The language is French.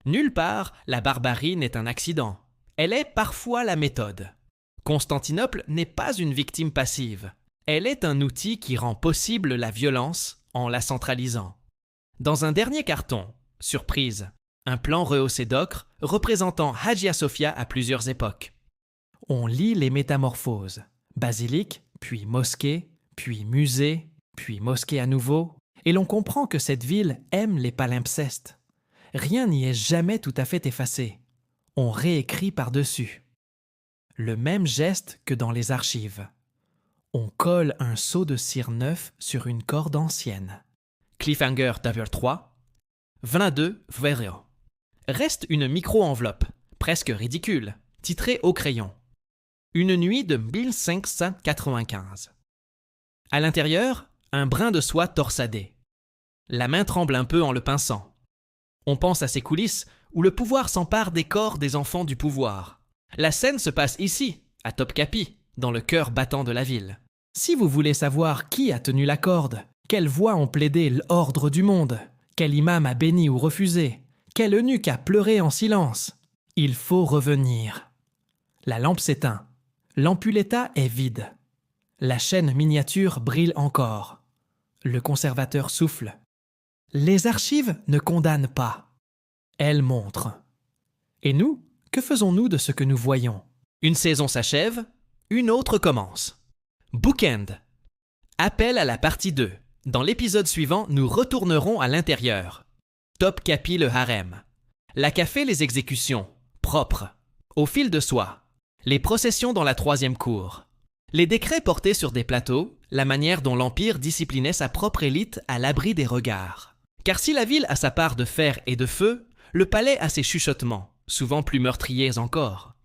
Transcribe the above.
Nulle part, la barbarie n'est un accident. Elle est parfois la méthode. Constantinople n'est pas une victime passive. Elle est un outil qui rend possible la violence en la centralisant. Dans un dernier carton, surprise, un plan rehaussé d'ocre représentant Hagia Sophia à plusieurs époques. On lit les métamorphoses. Basilique, puis mosquée, puis musée, puis mosquée à nouveau, et l'on comprend que cette ville aime les palimpsestes. Rien n'y est jamais tout à fait effacé. On réécrit par-dessus. Le même geste que dans les archives. On colle un seau de cire neuf sur une corde ancienne. Cliffhanger tableur 3. 22 Vero. Reste une micro-enveloppe, presque ridicule, titrée au crayon. Une nuit de 1595. À l'intérieur, un brin de soie torsadé. La main tremble un peu en le pinçant. On pense à ces coulisses où le pouvoir s'empare des corps des enfants du pouvoir. La scène se passe ici, à Topkapi, dans le cœur battant de la ville. Si vous voulez savoir qui a tenu la corde, quelles voix ont plaidé l'ordre du monde, quel imam a béni ou refusé, quel eunuque a pleuré en silence, il faut revenir. La lampe s'éteint. L'ampuletta est vide. La chaîne miniature brille encore. Le conservateur souffle. Les archives ne condamnent pas. Elles montrent. Et nous, que faisons-nous de ce que nous voyons? Une saison s'achève, une autre commence. Bookend. Appel à la partie 2. Dans l'épisode suivant, nous retournerons à l'intérieur. Topkapi le harem. La café les exécutions. Propres. Au fil de soie. Les processions dans la troisième cour. Les décrets portés sur des plateaux, la manière dont l'Empire disciplinait sa propre élite à l'abri des regards. Car si la ville a sa part de fer et de feu, le palais a ses chuchotements, souvent plus meurtriers encore.